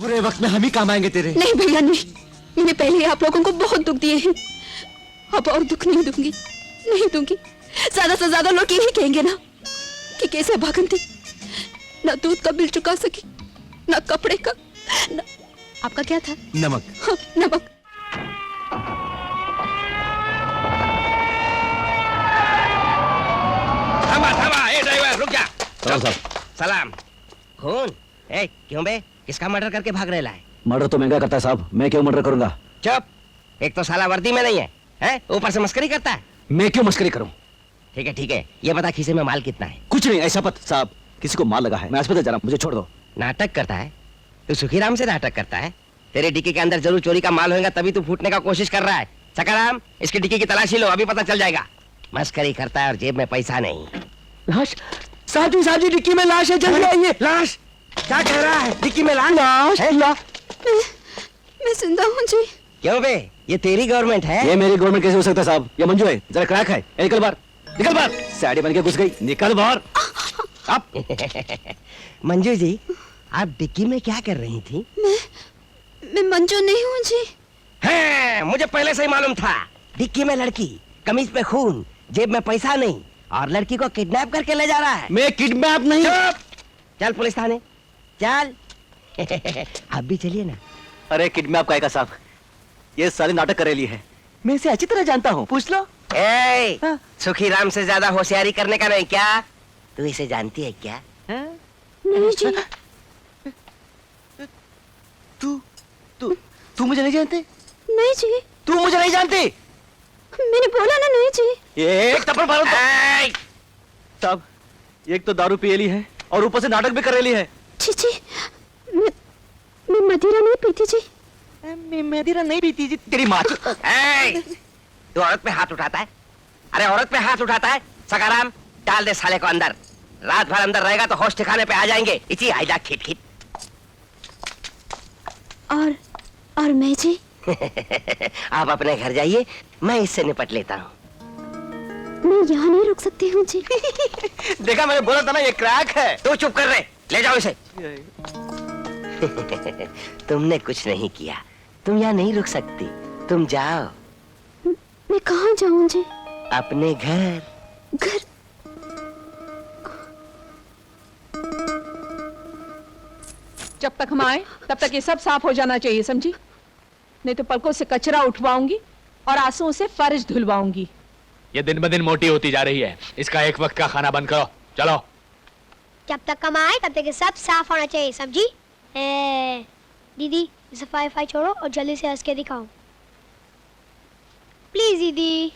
बुरे वक्त में हम ही काम आएंगे तेरे। नहीं भैया नहीं, मैंने पहले ही आप लोगों को बहुत दुख दिए हैं, अब और दुख नहीं दूंगी, नहीं दूंगी। ज्यादा से ज्यादा लोग यही कहेंगे ना कि कैसे भागंती ना दूध का बिल चुका सकी, ना कपड़े का, ना... आपका क्या था? नमक। हाँ, नमक। थामा थामा, ए ड्राइवर रुक जा। सलाम साहब। सलाम। खून? ए क्यों बे, किसका मर्डर करके भाग रहे है? मर्डर तो महंगा करता है साहब, मैं क्यों मर्डर करूंगा? चुप, एक तो साला वर्दी में नहीं है, हैं? ऊपर से मस्करी करता है। मैं क्यों मस्करी करूं? ठीक है, ये बता खीसे में माल कितना है? कुछ नहीं, ऐसा पत साहब, किसी को माल लगा है, मैं अस्पताल जा रहा हूं, मुझे छोड़ दो। नाटक करता है तू? सुखीराम से नाटक करता है? तेरे डिक्की के अंदर जरूर चोरी का माल होगा, तभी तू फूटने का कोशिश कर रहा है। सकाराम, इसकी डिक्की की तलाशी लो, अभी पता चल जाएगा। मस्करी करता है और जेब में पैसा नहीं। लाश साहब जी डिक्की में लाश है, जल्दी आइए। लाश? क्या कह रहा है? डिक्की में लाश? मैं जिंदा हूँ जी। क्यों बे, ये तेरी गवर्नमेंट है? ये मेरी गवर्नमेंट कैसे हो सकता है साहब? ये मंजू है, जरा क्रैक है। निकल बाहर, निकल बाहर। सैडी बन के घुस गई, निकल बाहर। आप मंजू जी, आप डिक्की में क्या कर रही थी? मैं मंजू नहीं हूँ जी। है, मुझे पहले से ही मालूम था। डिक्की में लड़की, कमीज पे खून, जेब में पैसा नहीं, और लड़की को किडनैप करके ले जा रहा है। मैं किडनैप नहीं। चल पुलिस थाने चल। आप भी चलिए ना। अरे किडनैप का साहब, ये साले नाटक करेली है, मैं इसे अच्छी तरह जानता हूँ, पूछ लो। ए, सुखीराम से ज्यादा होशियारी करने का नहीं क्या? तू इसे जानती है क्या? नहीं जी। तू मुझे नहीं जानती? नहीं जी। तू मुझे नहीं जानती? मैंने बोला ना नहीं जी। एक थप्पड़ मारो साहब, एक तो दारू पियली है और ऊपर से नाटक भी करेली है। जी मैं मदिरा नहीं पीती जी। मैं मदिरा नहीं पीती जी। तेरी माँ। तू औरत पे हाथ उठाता है? अरे औरत पे हाथ उठाता है? सकाराम, डाल दे साले को अंदर। रात भर अंदर रहेगा तो होश ठिकाने पे आ जाएंगे। इसी आइजा खिट खिट। और मैं जी? आप अपने घर जाइए, मैं इससे निपट लेता हूँ। मैं यहाँ नहीं रुक सकती हूँ जी। देखा, मैंने बोला था ना ये क्रैक है। तू चुप कर रहे, ले जाओ इसे। तुमने कुछ नहीं किया, तुम यहाँ नहीं रुक सकती, तुम जाओ। मैं कहाँ जाऊँ जी? अपने घर। घर? जब तक हम आए तब तक ये सब साफ हो जाना चाहिए, समझी? नहीं तो पलकों से कचरा उठवाऊंगी और आंसुओं से फर्श धुलवाऊंगी। ये दिन ब दिन मोटी होती जा रही है, इसका एक वक्त का खाना बंद करो, चलो। जब तक हम आए तब तक ये सब साफ होना चाहिए, समझी? दीदी सफाई छोड़ो और जल्दी से हंस के दिखाओ, प्लीज दीदी।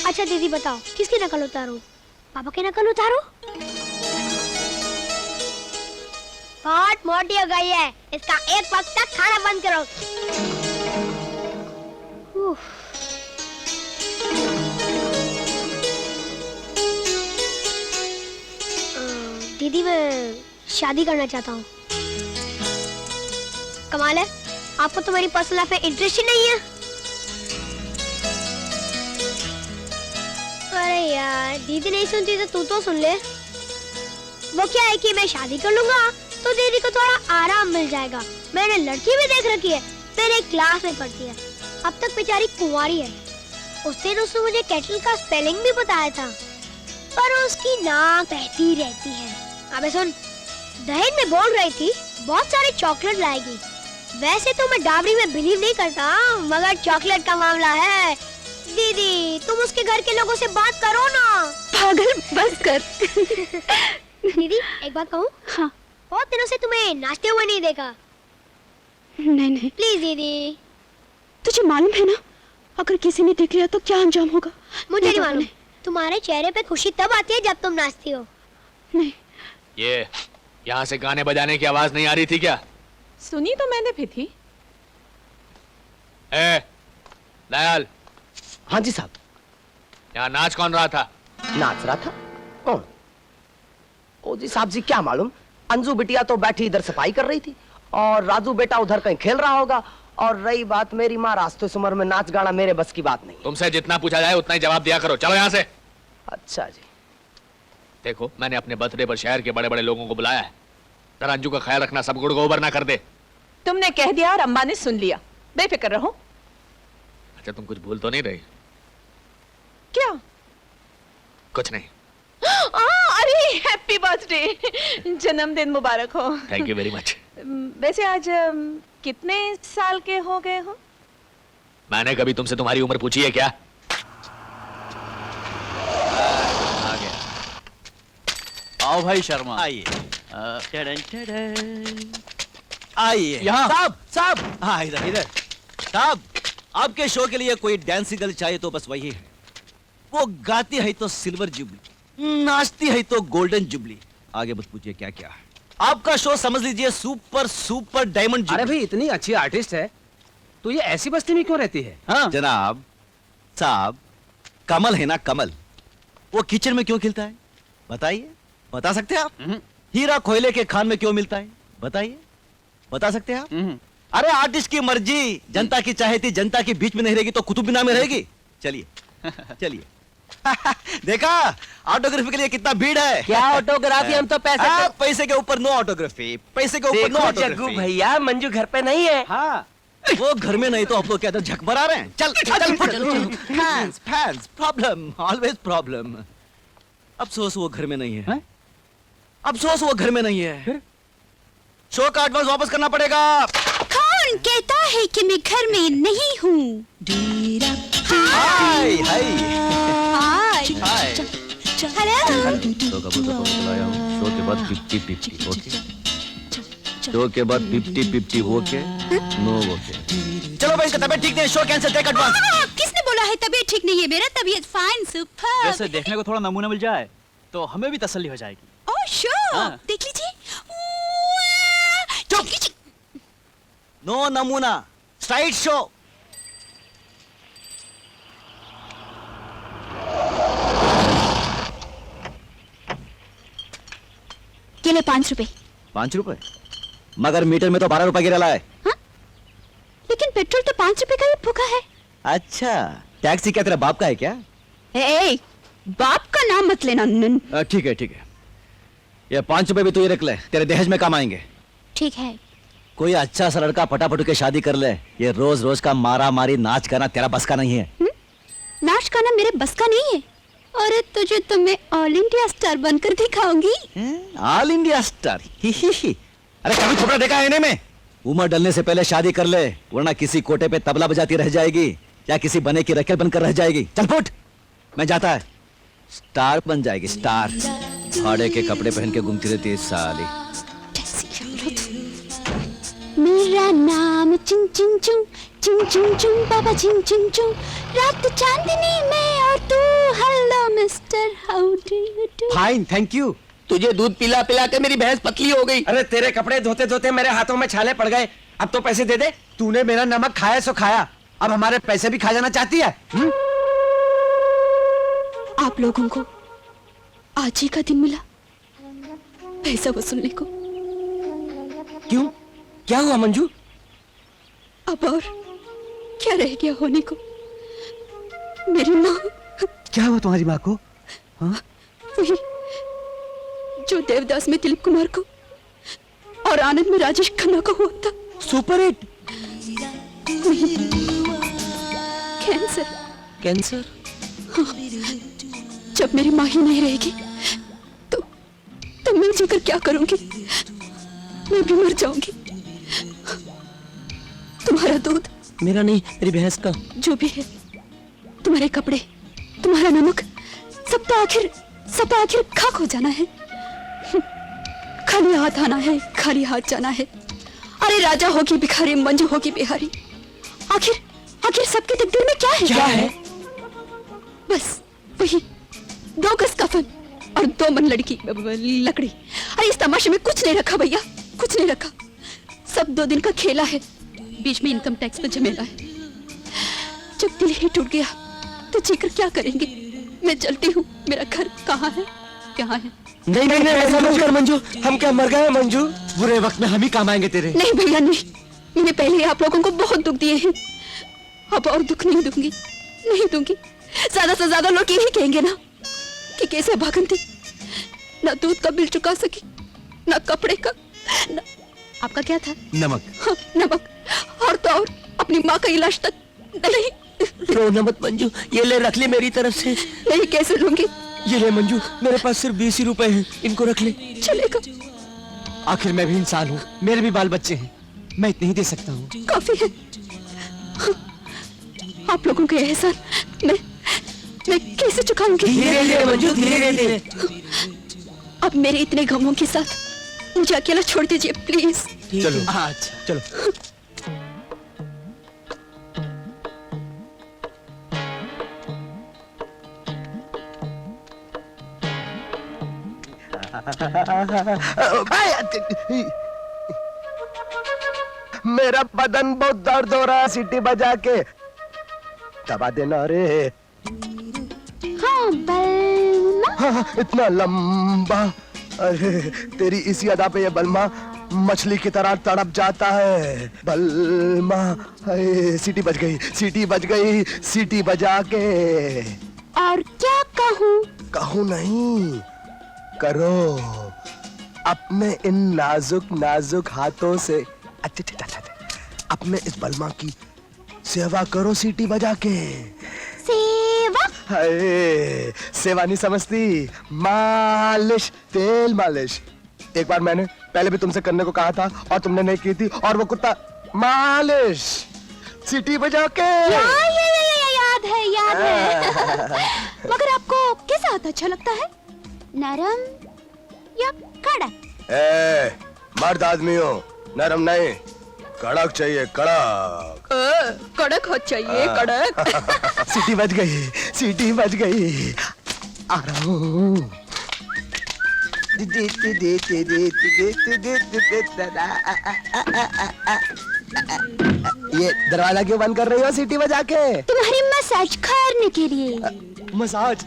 अच्छा दीदी बताओ, किसकी नकल उतारूं? पापा की नकल उतारूं? बहुत मोटी हो गई है, इसका एक वक्त तक खाना बंद करो। दीदी मैं शादी करना चाहता हूँ। कमाल है, आपको तो मेरी पर्सनल लाइफ में इंटरेस्ट ही नहीं है। अरे यार, दीदी नहीं सुनती तो तू सुन ले। वो क्या है कि मैं शादी कर लूंगा तो दीदी को थोड़ा आराम मिल जाएगा। मैंने लड़की भी देख रखी है, मेरे क्लास में पढ़ती है, अब तक बेचारी कुंवारी है। उस दिन उसने मुझे केटल का स्पेलिंग भी बताया था, पर उसकी नाक बहती रहती है। अबे सुन, दहेज में बोल रही थी बहुत सारे चॉकलेट लाएगी। वैसे तो मैं डाबरी में बिलीव नहीं करता, मगर चॉकलेट का मामला है। दीदी तुम उसके घर के लोगों से बात करो ना। पागल बस कर। दीदी एक बात कहूँ? हाँ। बहुत दिनों से तुम्हें नाचते हुए नहीं देखा। नहीं प्लीज दीदी। तुझे मालूम है ना, अगर किसी ने देख लिया तो क्या अंजाम होगा? मुझे नहीं मालूम। तुम्हारे चेहरे पे खुशी तब आती है जब तुम नाचती हो। नहीं। ये यहाँ से गाने बजाने की आवाज नहीं आ रही थी क्या? सुनी तो मैंने भी थी। दयाल। हाँ जी साहब। यहाँ नाच कौन रहा था? नाच रहा था? कौन? ओ जी साहब जी, क्या मालूम। अंजू बिटिया तो बैठी इधर सफाई कर रही थी और राजू बेटा उधर कहीं खेल रहा होगा। और रही बात मेरी माँ, रास्ते उम्र में नाच गाना मेरे बस की बात नहीं। तुमसे जितना पूछा जाए उतना ही जवाब दिया करो, चलो यहाँ से। अच्छा जी। देखो, मैंने अपने बर्थडे पर शहर के बड़े बड़े लोगों को बुलाया है, जरा अंजू का ख्याल रखना, सब गुड़ गोबर ना कर दे। तुमने कह दिया और अम्मा ने सुन लिया, बेफिक्र रहो। अच्छा तुम कुछ भूल तो नहीं रही? क्या? कुछ नहीं। अरे हैप्पी बर्थडे, जन्मदिन मुबारक हो। Thank you very much. वैसे आज कितने साल के हो गए हो? मैंने कभी तुमसे तुम्हारी उम्र पूछी है क्या? आ गया। आओ भाई शर्मा, आइए टडन। आइए यहाँ। साहब साहब, हाँ इधर इधर। साहब आपके शो के लिए कोई डांसिंग गर्ल चाहिए तो बस वही है। वो गाती है तो सिल्वर जुबली, नाचती है तो गोल्डन जुबली। आगे मत पूछिए क्या क्या। आपका शो समझ लीजिए सुपर सुपर डायमंड जुबली। अरे भाई इतनी अच्छी आर्टिस्ट है तो ये ऐसी बस्ती में क्यों रहती है? हाँ जनाब साहब, कमल है ना कमल, वो किचन में क्यों खिलता है बताइए? बता सकते हैं आप? हीरा कोयले के खान में क्यों मिलता है बताइए? बता सकते हैं आप? अरे आर्टिस्ट की मर्जी, जनता की चाहे थी, जनता के बीच में नहीं रहेगी तो कुतुब मीनार में रहेगी। चलिए चलिए। देखा ऑटोग्राफी के लिए कितना भीड़ है। क्या ऑटोग्राफी, हम तो पैसे पैसे के ऊपर नो ऑटोग्राफी, पैसे के ऊपर नो देखो जग्गू ऑटोग्राफी। भैया, मंजू घर पे नहीं है। हाँ वो घर में नहीं तो आप लोग क्या इधर झक मार रहे हैं? चल चल fans fans, problem always problem. अफसोस वो घर में नहीं है, अफसोस वो घर में नहीं है। शो का एडवांस वापस करना पड़ेगा। कौन कहता है कि मैं घर में नहीं हूँ? हाय हाय हाय हाय। हेलो। शो का बहुत लाया हूँ। शो के बाद 50-50 ओके। शो के बाद 50-50 ओके, नो ओके। चलो भाई, इसका तबीयत ठीक नहीं है, शो कैंसिल, टेक एडवांस। किसने बोला है तबीयत ठीक नहीं है? मेरा तबीयत फाइन सुपर। वैसे देखने को थोड़ा नमूना मिल जाए तो हमें भी तसल्ली हो जाएगी। ओह शो, हाँ। देख लीजिए। चुप। नो नमूना, स्ट्राइट शो। केले 5 रुपए। 5 रुपए? मगर मीटर में तो 12 रुपए गिरा है। हाँ? लेकिन पेट्रोल तो 5 रुपए का ही फूका है। अच्छा, टैक्सी क्या तेरा बाप का है क्या? ए, बाप का नाम मत लेना। ठीक है ठीक है, ये 5 रुपए भी तू ये रख ले, तेरे दहेज में काम आएंगे। ठीक है। कोई अच्छा सा लड़का फटाफट के शादी कर ले। ये रोज रोज का मारा मारी नाच गाना तेरा बस का नहीं है। नाच गाना मेरे बस का नहीं है। और तुझे तो मैं ऑल इंडिया स्टार बनकर दिखाऊंगी। All India star? अरे कभी थोड़ा देखा है इन्हें में? उम्र डलने से पहले शादी कर ले, वरना किसी कोटे पे तबला बजाती रह जाएगी या किसी बने की रखेल बनकर रह जाएगी। चल फुट, मैं जाता है। स्टार बन जाएगी स्टार। फाड़े के कपड़े पहन के घूमती रहती है साली। मेरा नाम चिंग चिंग चुंग, चिंग चिंग चुंग बाबा चिंग चिंग चुंग। रात चांदनी में और तू, hello mister, how do you do? Fine, thank you. तुझे दूध पिला पिला के मेरी भैंस पतली हो गई। अरे तेरे कपड़े धोते धोते मेरे हाथों में छाले पड़ गए। अब तो पैसे दे दे। तूने मेरा नमक खाया सो खाया, अब हमारे पैसे भी खा जाना चाहती है? आप लोगों को आज ही का दिन मिला पैसा वसूलने को। क्यों, क्या हुआ मंजू? अब और क्या रह गया होने को? मेरी माँ। क्या हुआ तुम्हारी माँ को? वही जो देवदास में दिलीप कुमार को और आनंद में राजेश खन्ना को हुआ था। Super hit. कैंसर। कैंसर? जब मेरी माँ ही नहीं रहेगी तो मैं जीकर क्या करूंगी? मैं भी मर जाऊंगी। तुम्हारा दूध, मेरा नहीं, मेरी भैंस का। जो भी है, तुम्हारे कपड़े, तुम्हारा नमक, सब तो आखिर खाक हो जाना है। खाली हाथ आना है, खाली हाथ जाना है। अरे राजा होगी भिखारी, मंजू होगी बिहारी, आखिर सबके तकदीर में क्या है? बस वही 2 गज कफन और 2 मन लकड़ी। अरे इस तमाशे में कुछ नहीं रखा भैया, कुछ नहीं रखा। सब 2 दिन का खेला है, बीच में इनकम टैक्स पर झमेला है। जब दिल ही टूट गया तो जीकर क्या करेंगे? मैं चलती हूँ, मेरा घर कहाँ है? नहीं ऐसा मत कर मंजू, हम क्या मर गए मंजू? बुरे वक्त में हम ही काम आएंगे तेरे। नहीं भैया नहीं, मैंने पहले ही आप लोगों को बहुत दुख दिए हैं, अब और दुख नहीं दूंगी। ज्यादा से ज्यादा लोग यही कहेंगे ना कि कैसे भागन थी, ना दूध का बिल चुका सकी, ना कपड़े का, आपका क्या था? नमक। हाँ, नमक। और तो और अपनी माँ का इलाज तक नहीं। रोना मत मंजू, ये ले रख ले मेरी तरफ से। नहीं, कैसे लूंगी? ये ले मंजू, मेरे पास सिर्फ 20 ही रुपए हैं, इनको रख ले। चलेगा। आखिर मैं भी इंसान हूँ, मेरे भी बाल बच्चे हैं, मैं इतने ही दे सकता हूँ। काफी है। आप लोगों के एहसान मैं कैसे चुकाऊंगी? धीरे धीरे मंजू, धीरे धीरे। अब मेरे इतने गमों के साथ मुझे अकेला छोड़ दीजिए प्लीज। चलो अच्छा चलो। मेरा बदन बहुत दर्द हो रहा है, सीटी बजा के दबा देना रे। हाँ बलमा। हाँ, इतना लंबा। अरे तेरी इसी अदा पे ये बलमा मछली की तरह तड़प जाता है। बलमा, हाय, सीटी बज गई, सीटी बज गई, सीटी बजा के। और क्या कहूँ? कहूँ नहीं, करो। अपने इन नाजुक नाजुक हाथों से अपने इस बलमा की सेवा करो सीटी बजा के। सेवा? हाय, सेवा नहीं समझती, मालिश, तेल मालिश। एक बार मैंने पहले भी तुमसे करने को कहा था और तुमने नहीं की थी, और वो कुत्ता मालिश सीटी बजा के। याद है। मगर आपको कैसा हाथ अच्छा लगता है, नरम या कड़क? ए, मर्द आदमी हो, नरम नहीं, कड़क चाहिए, कड़क। कड़क हो चाहिए, कड़क। सीटी बज गई, सीटी बज गई, आ रहा हूँ। ये दरवाजा क्यों बंद कर रही हो सीटी बजा के? तुम्हारी मसाज करने के लिए। मसाज?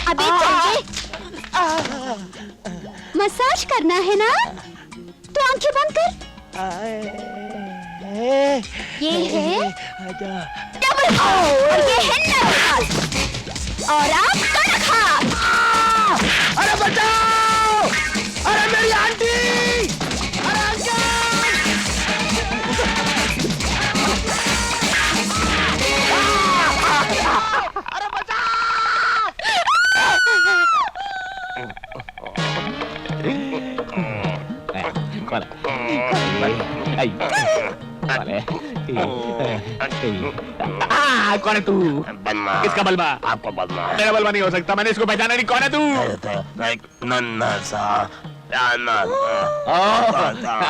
अबे चल, मसाज करना है ना, तो आंखें बंद कर। ये है डबल और ये है नॉर्मल, और आप कड़क हाथ। अरे बचाओ! अरे मेरी आंटी! अरे अंकल! अरे कौन है तू? किसका बलमा? आपको बलमा। मेरा बलमा नहीं हो सकता, मैंने इसको पहचाना नहीं। कौन है तू? नन्ना सा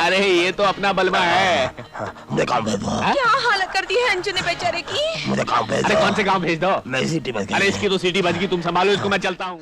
अरे ये तो अपना बलमा है। क्या हालत कर दी है अंजू ने बेचारे की। मुझे काम भेज अरे कौन से गांव भेज दो? मैं सीटी बज गई। अरे इसकी तो सीटी बज गई, तुम संभालो इसको, मैं चलता हूँ।